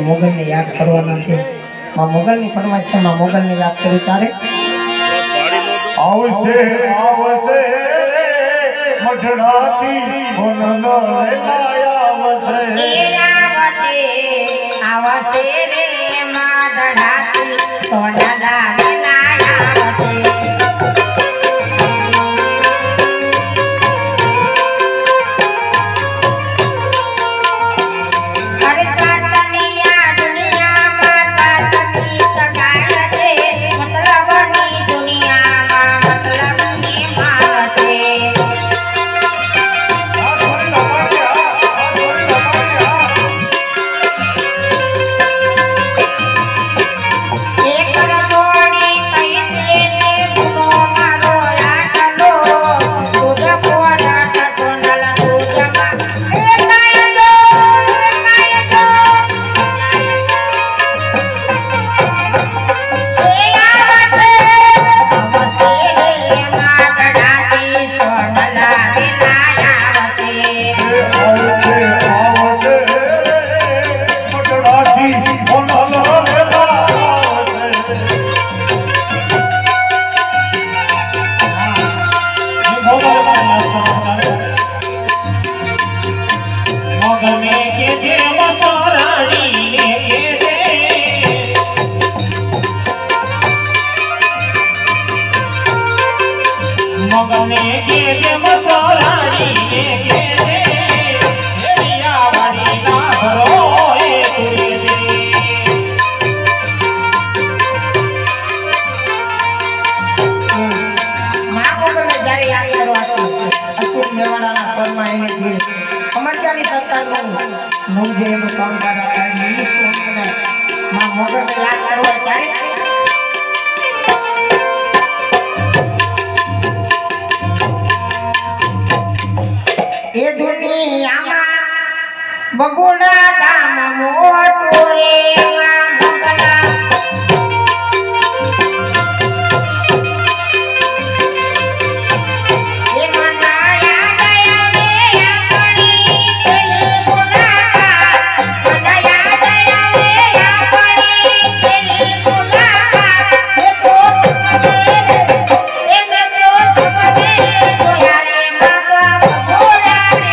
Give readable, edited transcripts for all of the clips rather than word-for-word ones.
मोगल ने याद करवाना छे। मोगल ની ફરમાઈશ છે, મોગલ ની વાત કરી તારે આવશે આવશે મઢડાતી મનનો આવશે આવશે રે મઢડાતી સોનાલા બગુડા ગામ મોટું રે એમાં મોગલા એમાં નાયા ગયા રે આપણી પેલી મુલાકાત નાયા ગયા રે આપણી પેલી મુલાકાત એ તો એને તો ખબર જોયા રે માગા ભોળા રે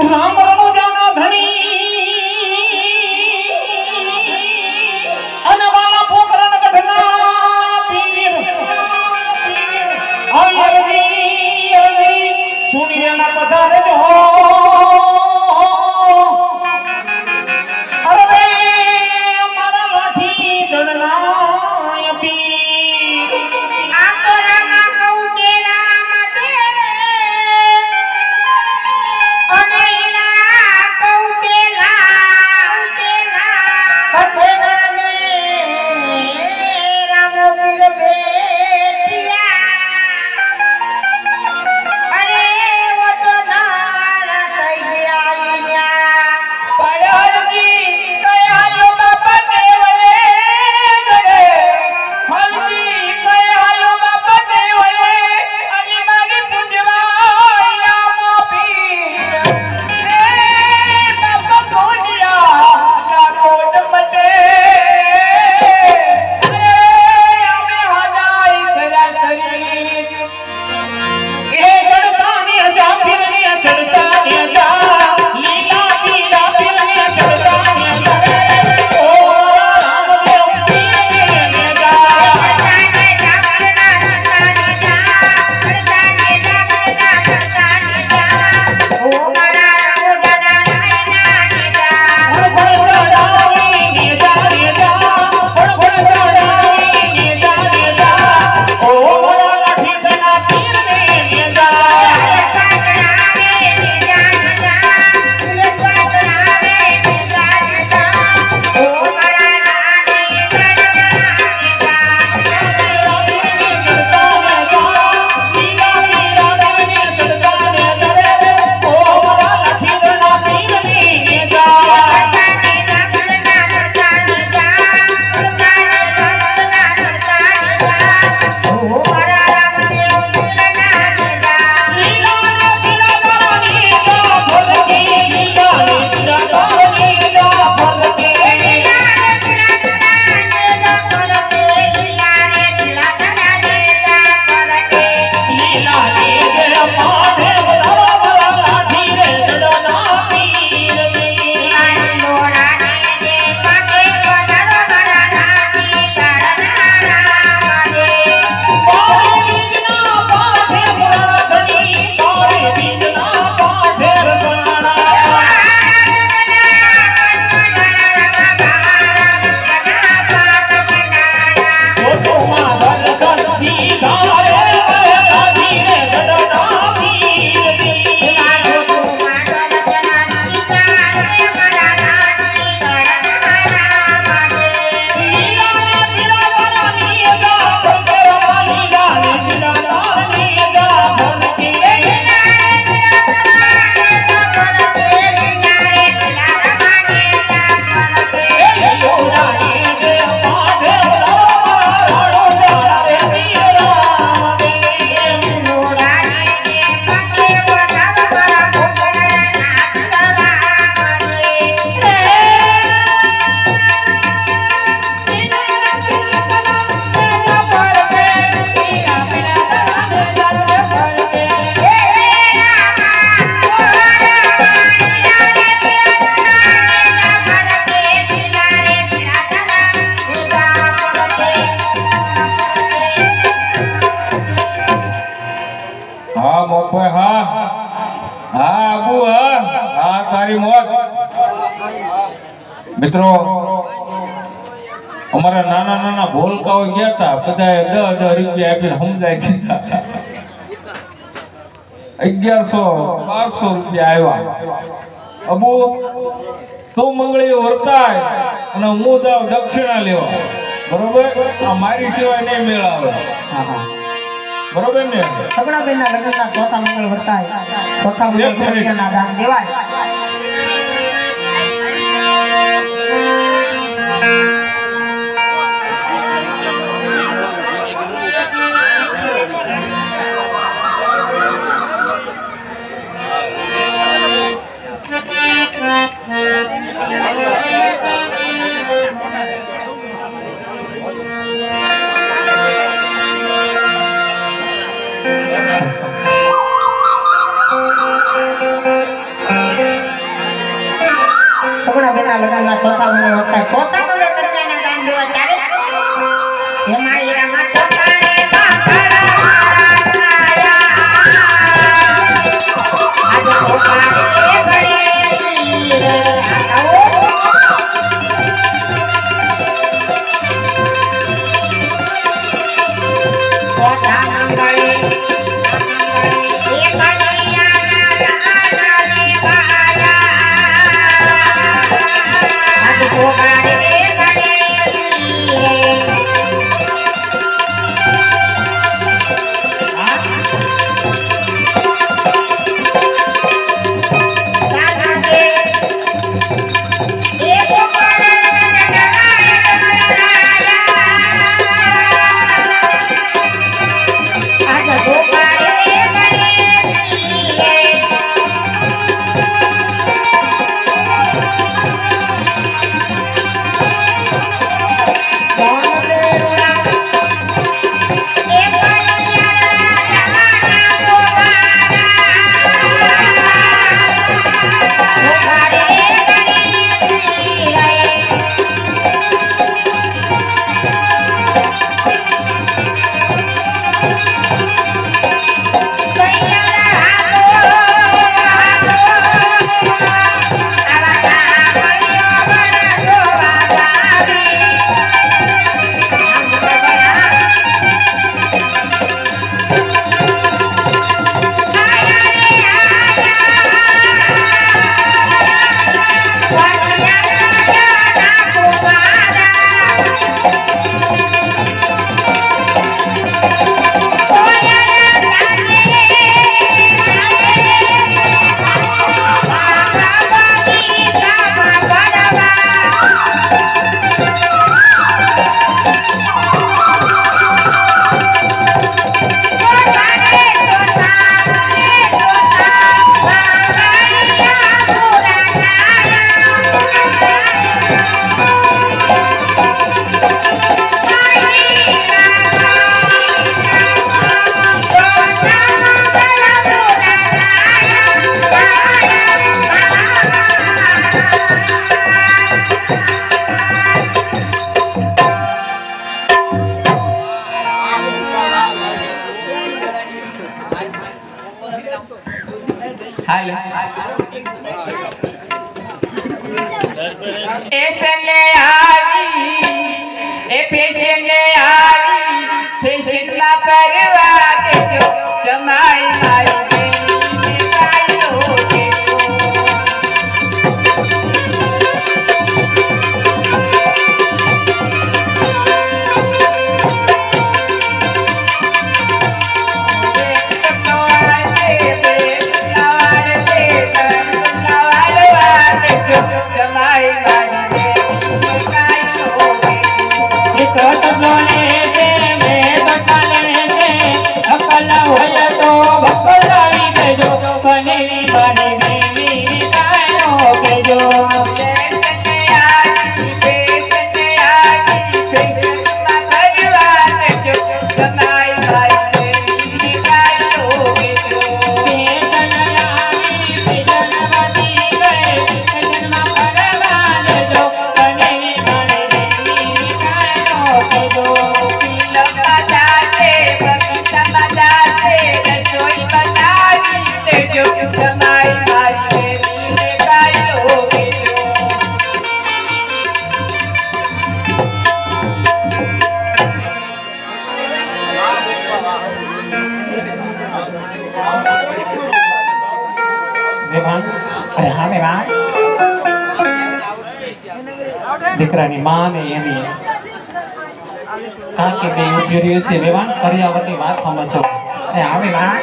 રામ રણુજાનો ધણી અને વાલા પોકરણ ગઢના પીર અયરી સુનિએ ના પધારજો અરે મારા લાઠી દળના પીર આ તો રામા કહું કે રામ દે અમારા નાના નાના ભોલકાઓ ગયા હતા, બધાએ 10,000 રૂપિયા આપીને સમજાય દીધા. 1100-1200 રૂપિયા આવ્યા. અબુ તું મંગળી વર્તાય અને હું જાઉં દક્ષિણા લેવા. બરોબર? આ મારી સિવાય નહીં મેળાવે. હા હા બરોબર ને? સગડાબેનના લગ્નના ચોથા મંગળ વર્તાય, ચોથા મંગળ રૂપિયાના દાન દેવાય. સગડાબેનના લગ્નના ચોથા મંગળ વર્તાય, ચોથા મંગળ વેવાણ અરે હા વેવાણ દીકરાની માં ને એની કાકી બે ઉભી રહ્યું છે વેવાણ કર્યાવરની વાત સમજો અરે હા વેવાણ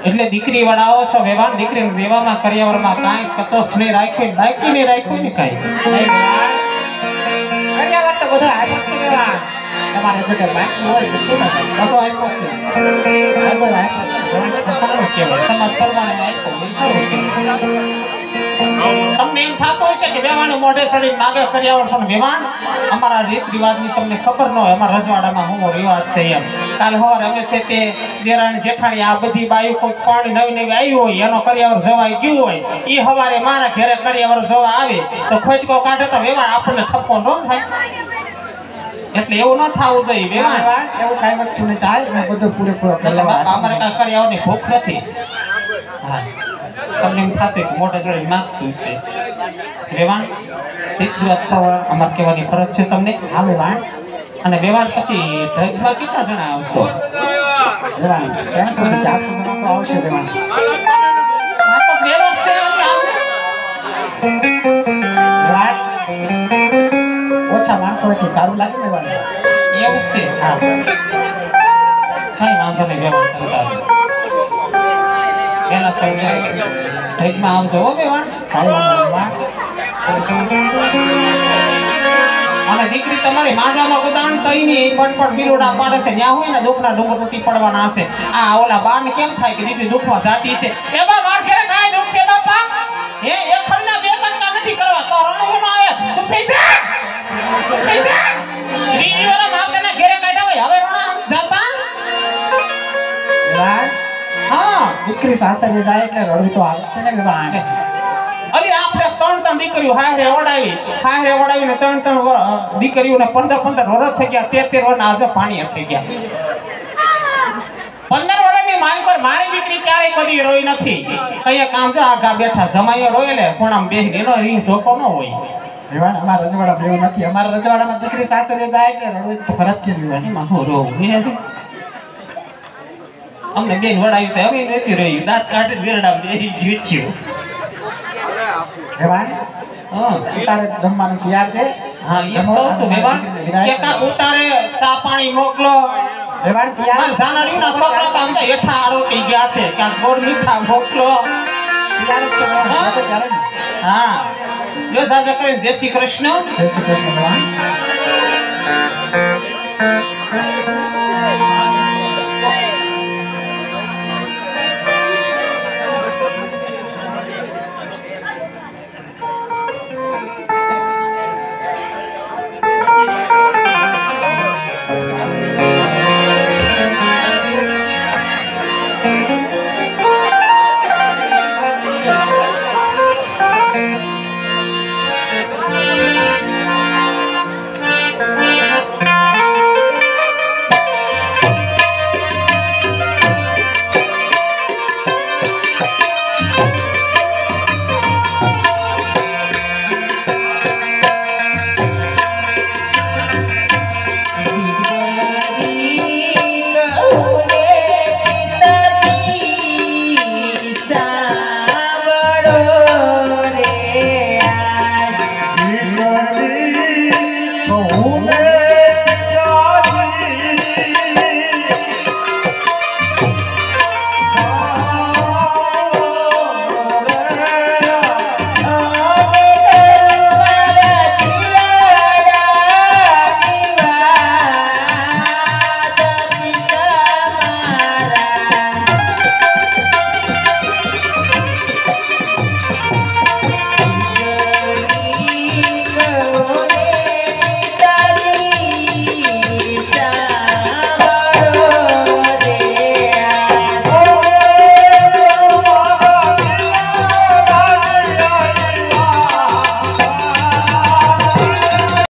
એટલે દીકરી વડાવો છો વેવાણ દીકરીને દેવામાં કર્યાવરમાં કાંઈ કતોસ નહીં રાખ્યો બાકી નહીં રાખ્યું ને કાંઈ કર્યાવર તો બધું આપ્યું છે વેવાણ. તમારે બધું બાકી હોય બધું બધો આપ્યો છે બધું આપ્યું છે. સારું કહેવાય સમાજ પ્રમાણે આપ્યો એ સારું કહેવાય. તમને એમ થતું હોય છે કે વેવાણ મોઢે ચડી માગે કર્યાવર પણ વેવાણ અમારા રીત રિવાજની તમને ખબર ન હોય અમારા રજવાડામાં હું રિવાજ છે એમ કાલ સવારે અમે છે તે દેરાણી જેઠાણી આ બધી બાયું કોઈ પાણી નવી નવી આવ્યું હોય એનો કર્યાવર જવાઈ ગયું હોય એ સવારે મારા ઘરે કર્યાવર જવા આવે તો ખોટકો કાઢે તો વેવાણ આપણને થપ્પો ન થાય એટલે એવું ન થવું જોઈએ વેવાણ એવું કાંઈ વસ્તુ નહીં થાય ને બધું પૂરેપૂરો એટલે બાપા અમારે કાંઈ કર્યાવરની ભૂખ નથી હા તમને એમ થતું કે મોઢે ચડી માગતું છે વેવાણ અમારે કહેવાની ફરજ છે તમને હા વેવાણ. અને વેવાણ પછી ઢગમાં કેટલા જણા આવશો વેવાણ 300 થી 400 જણા તો આવશે વેવાણ. આ તો વેવાણ છે અમે આવું. વેવાણ ઓછા માણસો હોય તો સારું લાગે ને વેવાણ. એવું છે હા કઈ વાંધો નહીં વેવાણ કરતા પેલા સૌને ઢગમાં આવજો હો વેવાણ કાંઈ વાંધો નહીં વેવાણ. અને દીકરી તમારી માંડવામાં ઉદાહરણ કઈ નહીં પણ બિલોડા પાડે છે ત્યાં હોય ને દુઃખના ડુંગર તૂટી પડવાના હશે આ ઓલા બાર ને કેમ થાય કે દીકરી દુઃખમાં જાતી છે એ બા માર ઘરે કાંઈ દુઃખ છે બાપા એ એક ખંડના બે કટકા નથી કરવા તો રણું આવે ચૂપ થઈ જા ચૂપ થઈ જા રીની વાળા માપેના ઘરે કાઢ્યા હોય હવે રણા જાતા વેવાણ હા દીકરી સાસરે જાય એટલે રડવું તો આવે છે ને વેવાણ. અરે આપણે ત્રણ દીકરીઓ હારે ઓડાવીને ત્રણ દીકરીઓને 15 વર્ષ થઈ ગયા 13 વર્ષના આજે પાણી થઈ ગયા 15 વર્ષની માંગ પર મારી દીકરી ક્યારેય કદી રોઈ નથી કઈ કામ જો આગા બેઠા જમાઈએ રોય લે પણ આમ બેસી એનો રીંગ ધોકો ન હોય વેવાણ અમારા રજવાડા એવું નથી. અમારા રજવાડામાં દીકરી સાસરે જાય એટલે રડવું તો ખરાબ છે વેવાણ. એમાં હું રોવું અમને બેન વડાવી તો હવે નથી રહ્યું દાંત કાઢી વેરડા બેસી જીચ્યું વેવાણ હા તારે જમવાનું તૈયાર છે. હા એ કહું છું વેવાણ કે કાંક ઉતારે ચા પાણી મોકલો વેવાણ તૈયાર જાનડીના છોકરા તો આમ તો હેઠા આરોટી ગયા છે કાંક ગોળ મીઠા મોકલો તૈયાર જ છે વેવાણ. હા તો ત્યારે ને. હા જો દાદા કરીને જય શ્રી કૃષ્ણ જય શ્રી કૃષ્ણ વેવાણ.